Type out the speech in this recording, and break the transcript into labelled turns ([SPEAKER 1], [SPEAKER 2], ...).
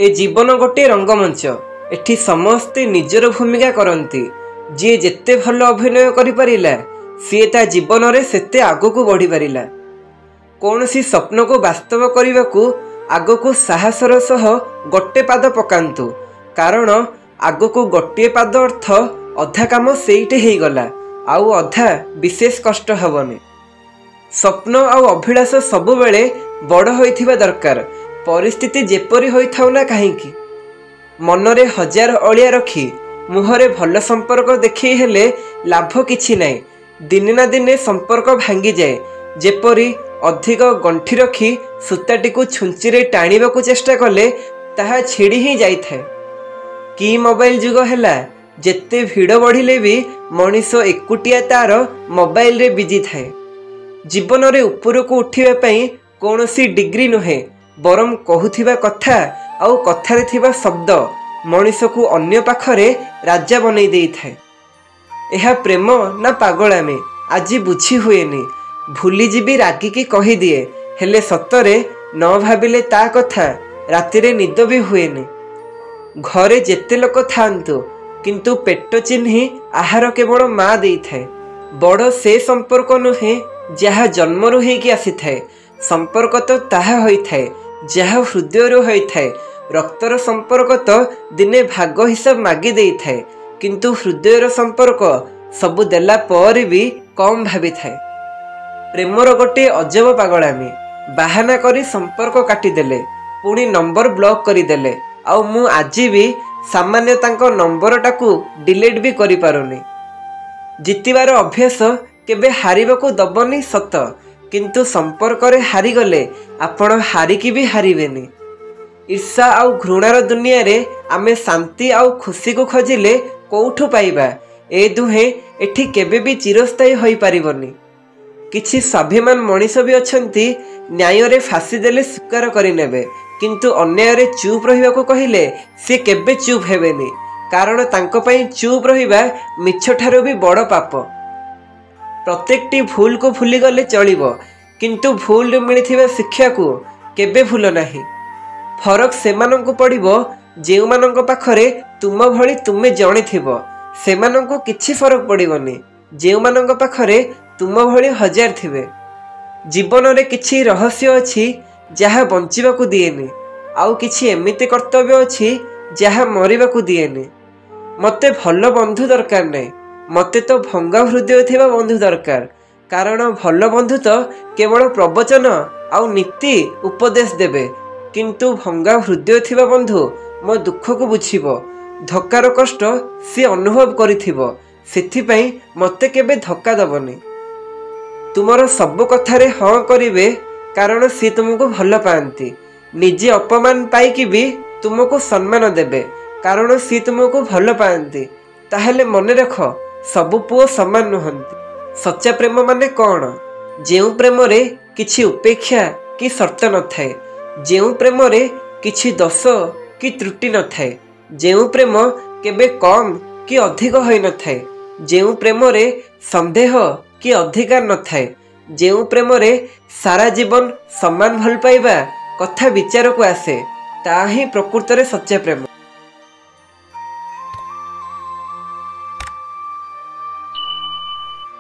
[SPEAKER 1] ए जीवन गोटे रंगमंच। एठी समस्ते निजर भूमिका करती। जी जेते भल अभिनय करिपारिला सी ता जीवन रे सेते आगकू बढ़ी पारिला। कौनसी स्वप्न को वास्तव करने को आगकू साहसर सह गोटे पाद पकांतु, कारण आगकू गोटे पाद अर्थ अधा काम सेईटे ही गला, आउ अधा विशेष कष्ट हबनी। स्वप्न आउ अभिलाष सबु बेले बड़ होइथिबा दरकार। परिस्थिति जेपरी होइथाउ ना काहींकी मनरे हजार अलिया रखी मुहरे भल संपर्क देखी हेले लाभ किछि नाई। दिने ना दिने संपर्क भांगी जाए। जेपरी अधिक गंठी रखी सूताटी को छुंचीरे टाणिबाकू चेष्टा कले ताहा छिड़ी ही जाइथाए। कि मोबाइल जुग हैला, जेते भिड़ बढ़िले भी मनीष एकुटिया तार मोबाइल रे बिजी थाए। जीवन रे उपरकू उठिबा पई कोनोसी डिग्री नुहे, बरम कहूथिबा कथा आउ कथारे थिबा शब्द मनीष को अन्य पाखरे राजा बनै देई थाए। एहा प्रेम ना पागलामी आज बुझी हुएनी। भूली जीवी रागिकी कही दिए, हेले सतरे न भाबिले ता कथा रातिरे निद भी हुएनी। घरे जेते लोक थांतु किंतु पेट चिन्ही आहार केवल माँ देई थाए। बड़ से संपर्क नुहे जहा जन्मरु हेकी आसी थाए। संपर्क तो ताहा होई थाए जहा हृदयरु होई थाए। रक्तर संपर्क तो दिने भाग हिसाब मागी देई थाए, किंतु हृदयर संपर्क सबु देला पर भी कम भाबी थाए। प्रेमर गोटे अजब पागलामी। बाहाना करी संपर्क काटिदेले, पुणी नंबर ब्लॉक करदेले। आउ मु आज भी सामान्य तांको नंबर टाकू डिलीट भी करि पारुनी। जितिबार अभ्यास केबे हारिबाकू दबनी सत, किंतु संपर्क रे हारी गले आपण हारिकी भी हारिबेनी। ईर्षा आउ घृणार दुनिया रे आमे शांति आउ खुशी को खोजिले कोठू पाइबा? ए दुहे एठी केबे भी चिरस्थायी होई पारिबनी। किछि स्वाभिमान मनीष भी अछंती, न्याय रे फांसी देले स्वीकार करि नेबे, किंतु अन्याय रे चुप रहिबा को कहिले से केबे चुप हेबेनी, कारण तांको पई चुप रहिबा मिछ ठारो भी बड़ पाप। प्रत्येकटी भूल को भूली गले चलिबो, किंतु भूल रे मिलिथिबा शिक्षा को केबे भूल नाही। फरक सेमानंकु पड़िबो जेउ मानंको पाखरे तुम भली तुमे जणे थिबो, सेमानंकु किछि फरक पड़िबोनी जेउ मानंको पाखरे तुम भली हजार थिबे। जीवन रे किछि रहस्य अछि जहा बंचिबाकू दिएनी, आउ किछि एमिति कर्तव्य अछि जहा मरिबाकू दिएनी। मते भल बंधु दरकार नै, मते तो भंगा हृदय थिबा बंधु दरकार। कारण भल बंधु तो केवल प्रवचन आउ नीति उपदेश देबे, किंतु भंगा हृदय थिबा बंधु मो दुख को बुझिबो, धक्कार कष्ट सी अनुभव करिथिबो। सेथिपई मते केबे धक्का दबनी। तुमर सब कथारे हाँ करिवे, कारण सी तुमको भल पाती। निजे अपमान पाइकी भी तुमको सम्मान देबे, कारण सी तुमको भल पाती। ताहेले मने रख, सबु पुओ समान नुहंती। सच्चा प्रेम माने कौन? जेउ प्रेम रे किछि उपेक्षा कि शर्त न थाए, जेउ प्रेम रे किछि दोष कि त्रुटि न थाए, जेउ प्रेम केबे कम कि अधिक होई न थाए, जेउ प्रेम रे संदेह कि अधिकार न थाए, जेउ प्रेम रे सारा जीवन समान भल पाइबा कथा विचार को आसे, ता ही प्रकृत रे सच्चा प्रेम।